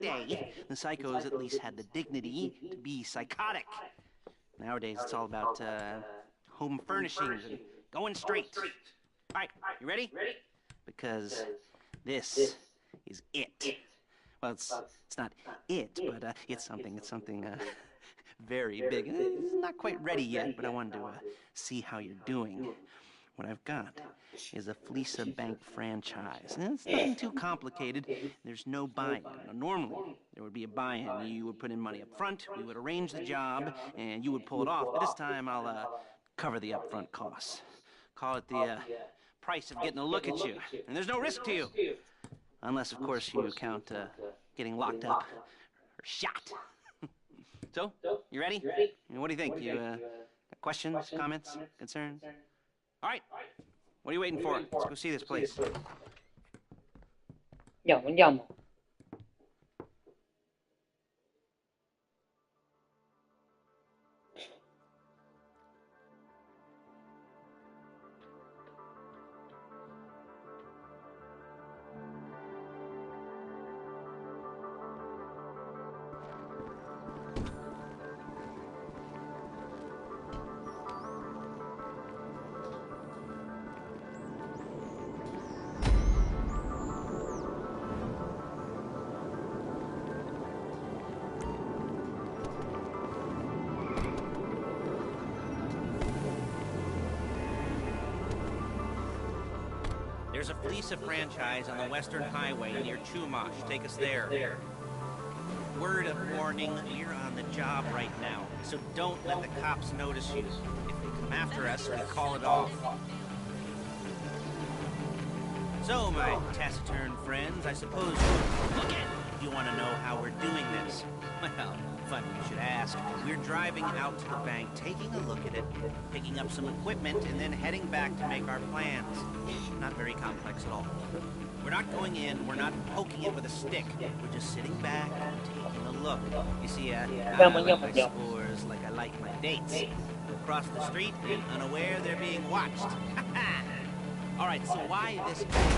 day, the psychos at least had the dignity to be psychotic. Nowadays, it's all about home furnishings and going straight. All right, you ready? Because this is it. Well, it's not it, but it's something very big. It's not quite ready yet, but I wanted to see how you're doing. What I've got is a Fleece Bank franchise. And it's nothing too complicated. There's no buy-in. Now, normally, there would be a buy-in. You would put in money up front, we would arrange the job, and you would pull it off. But this time, I'll cover the upfront costs. Call it the price of getting a look at you. And there's no risk to you. Unless, of course, you count getting locked up or shot. So, you ready? What do you think? You got questions, comments, concerns? All right. What are you waiting for? Let's go see this place. Andiamo. There's a Fleece franchise on the Western Highway near Chumash. Take us there. Word of warning, we're on the job right now, so don't let the cops notice you. If they come after us, we call it off. So, my taciturn friends, I suppose you want to know how we're doing this. Well, funny you should ask. We're driving out to the bank, taking a look at it, picking up some equipment, and then heading back to make our plans. Not very complex at all. We're not going in, we're not poking it with a stick. We're just sitting back and taking a look. You see, I like my scores like I like my dates. Across the street and unaware they're being watched. All right, so why this bank?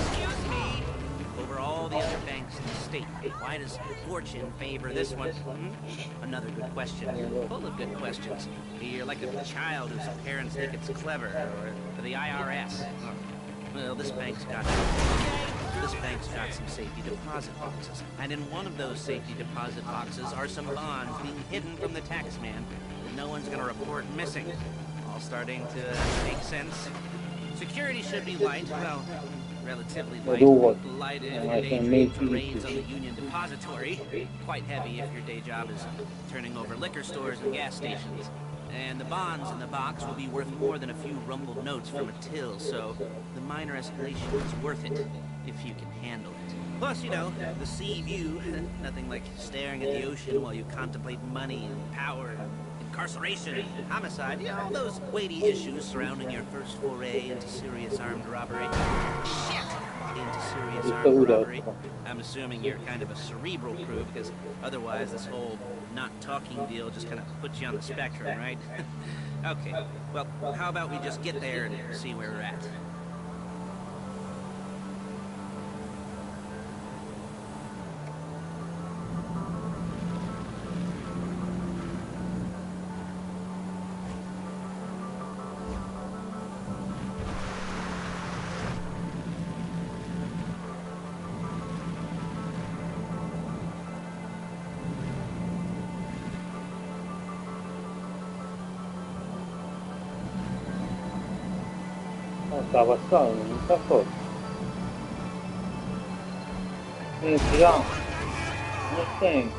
Excuse me! Over all the other banks in the state, why does fortune favor this one? Another good question. Full of good questions. You're like a child whose parents think it's clever, or the IRS. Well, this bank's got some safety deposit boxes, and in one of those safety deposit boxes are some bonds being hidden from the tax man that no one's gonna report missing. All starting to make sense. Security should be light, well, relatively light if you're daydreaming from raids on the Union Depository. Quite heavy if your day job is turning over liquor stores and gas stations. And the bonds in the box will be worth more than a few rumbled notes from a till, so the minor escalation is worth it, if you can handle it. Plus, you know, the sea view, nothing like staring at the ocean while you contemplate money and power and incarceration, homicide, you know, all those weighty issues surrounding your first foray into serious armed robbery. Shit! Into serious armed robbery. I'm assuming you're kind of a cerebral crew, because otherwise this whole not talking deal just kind of puts you on the spectrum, right? Okay, well, how about we just get there and see where we're at? Sta passando, non sta forte. Giriamo. Non senti.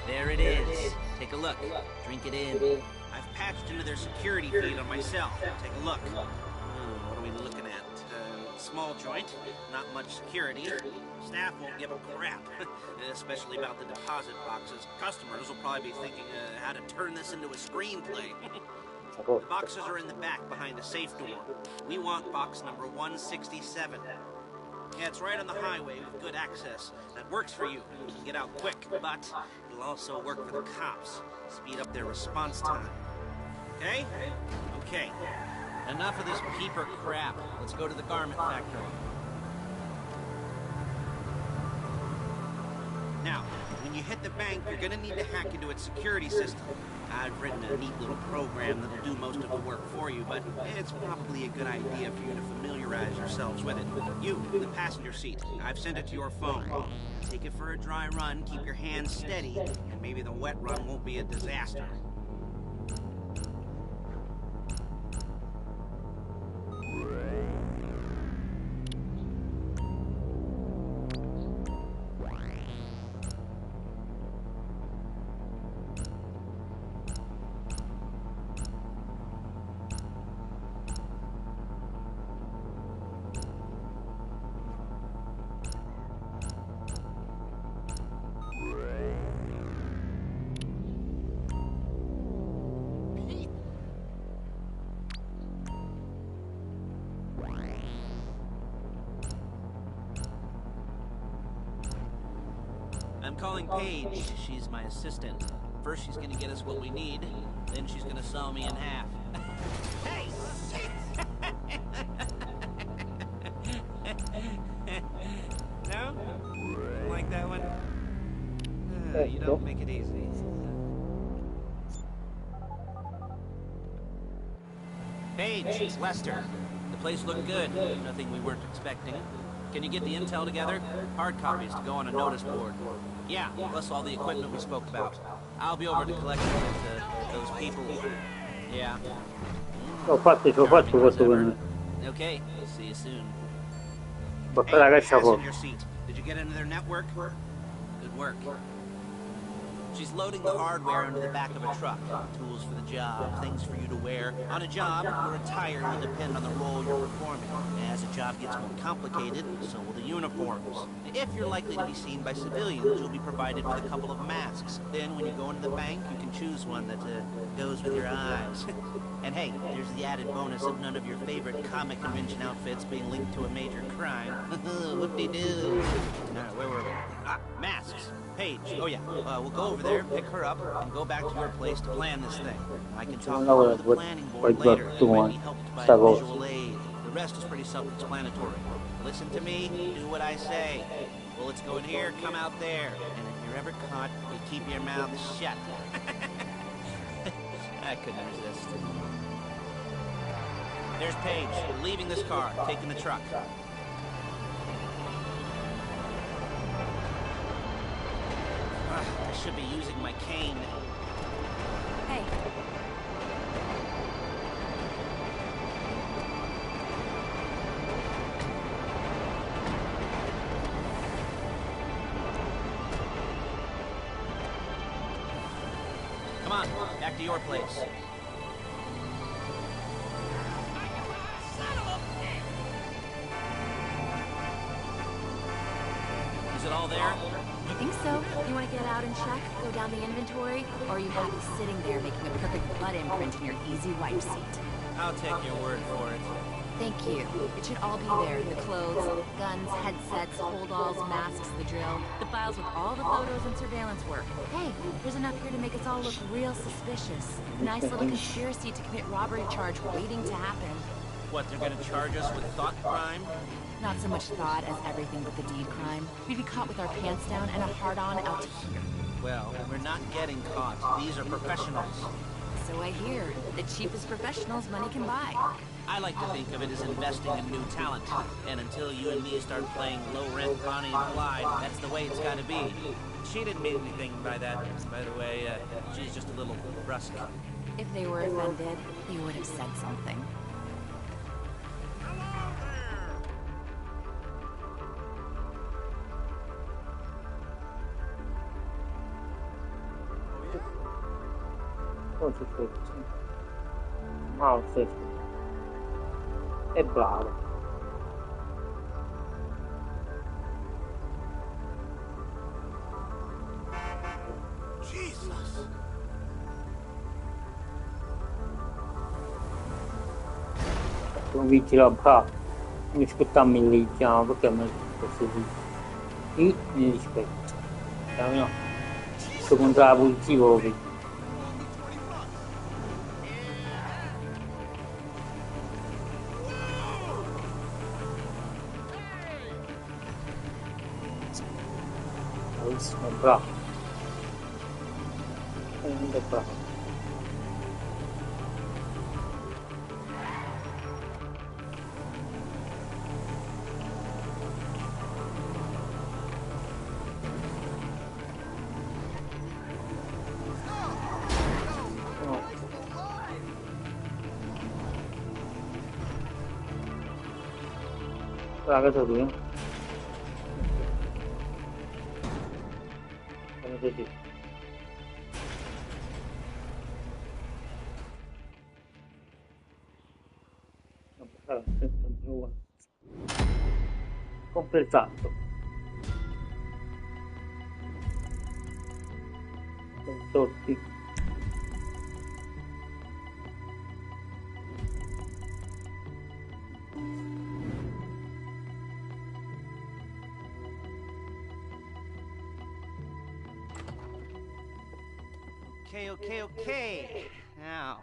There it is. Take a look. Drink it in. I've patched into their security feed on myself. Take a look. What are we looking at? Small joint, not much security. Staff won't give a crap, especially about the deposit boxes. Customers will probably be thinking how to turn this into a screenplay. The boxes are in the back behind a safe door. We want box number 167. Yeah, it's right on the highway with good access. That works for you. You can get out quick, but it'll also work for the cops. Speed up their response time. Okay? Okay. Enough of this peeper crap. Let's go to the garment factory. Now, when you hit the bank, you're gonna need to hack into its security system. I've written a neat little program that'll do most of the work for you, but it's probably a good idea for you to familiarize yourselves with it. You, the passenger seat, I've sent it to your phone. Take it for a dry run, keep your hands steady, and maybe the wet run won't be a disaster. I'm calling Paige. She's my assistant. First she's gonna get us what we need, then she's gonna saw me in half. Hey! No? Like that one? You don't make it easy. Paige, it's Lester. The place looked good. Nothing we weren't expecting. Can you get the intel together? Hard copies to go on a notice board. Yeah, plus all the equipment we spoke about. I'll be over to collect it with those people. Yeah. Okay, see you soon. Hey, passenger seat. Did you get into their network? Good work. She's loading the hardware into the back of a truck. Tools for the job, things for you to wear. On a job, your attire will depend on the role you're performing. As the job gets more complicated, so will the uniforms. If you're likely to be seen by civilians, you'll be provided with a couple of masks. Then when you go into the bank, you can choose one that goes with your eyes. And hey, there's the added bonus of none of your favorite comic convention outfits being linked to a major crime. Whoop-de-doo. Alright, where were we? Masks. Paige. Oh yeah, we'll go over there, pick her up, and go back to your place to plan this thing. I can talk more to the planning board later. You might be helped by visual aid. The rest is pretty self-explanatory. Listen to me, do what I say. Bullets go in here, come out there. And if you're ever caught, you keep your mouth shut. I couldn't resist. There's Paige. We're leaving this car, taking the truck. I should be using my cane. Hey. Come on, back to your place. Is it all there? I think so. You want to get out and check? Go down the inventory? Or are you happy sitting there making a perfect blood imprint in your easy wipe seat? I'll take your word for it. Thank you. It should all be there. The clothes, guns, headsets, holdalls, masks, the drill. The files with all the photos and surveillance work. Hey, there's enough here to make us all look real suspicious. Nice little conspiracy to commit robbery charge waiting to happen. What, they're gonna charge us with thought crime? Not so much thought as everything but the deed crime. We'd be caught with our pants down and a hard-on out to here. Well, we're not getting caught. These are professionals. So I hear. The cheapest professionals money can buy. I like to think of it as investing in new talent. And until you and me start playing low-rent Bonnie and Clyde, that's the way it's gotta be. She didn't mean anything by that, by the way. She's just a little brusque. If they were offended, you would have said something. Wow, è bravo. Jesus! Convinci la bravo. Mi aspettammo lì, perché mi così. Io mi rispetto. No, secondo la polizia proprio. Bravissimo, bravo. Bravo. No. La casa tua? Come ti dico? Completato. Sorti. Okay. Now,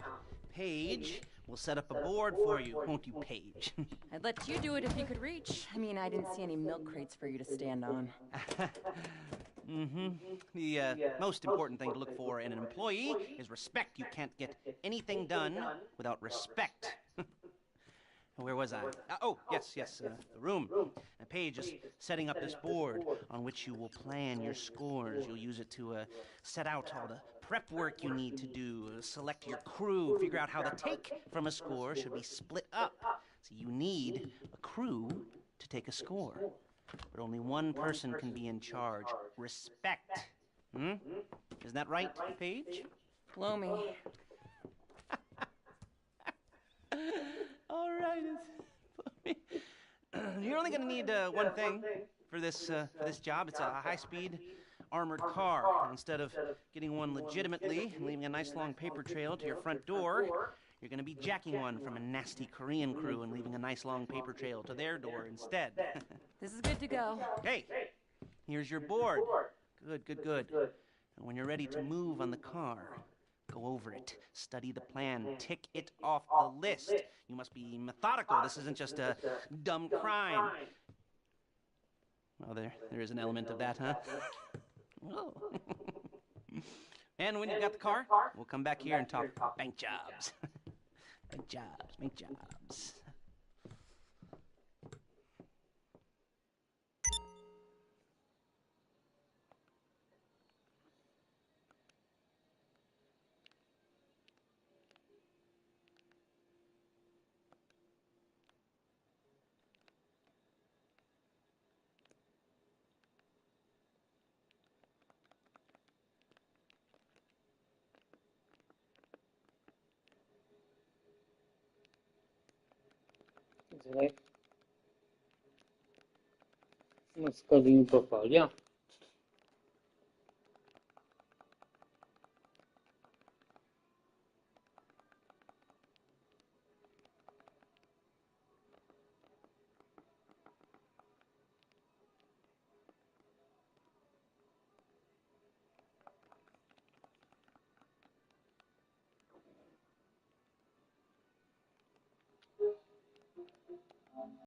Paige, we'll set up a board for you, won't you, Paige? I'd let you do it if you could reach. I mean, I didn't see any milk crates for you to stand on. Mm-hmm. The most important thing to look for in an employee is respect. You can't get anything done without respect. Where was I? Yes, the room. Paige is setting up this board on which you will plan your scores. You'll use it to set out all the prep work you need to do, select your crew, figure out how the take from a score should be split up. So you need a crew to take a score. But only one person can be in charge. Respect. Hmm? Isn't that right, Paige? Blow me. All right. You're only going to need one thing for this job. It's a high-speed armored car. And instead of getting one legitimately and leaving a nice long paper trail to your front door, you're going to be jacking one from a nasty Korean crew and leaving a nice long paper trail to their door instead. This is good to go. Hey, here's your board. Good. And when you're ready to move on the car, go over it, study the plan, tick it off the list. You must be methodical. This isn't just a dumb crime. Well, there is an element of that, huh? Oh. And when you've got the car, we'll come back here and talk bank jobs. Bank jobs. Uma escadinha para falhar.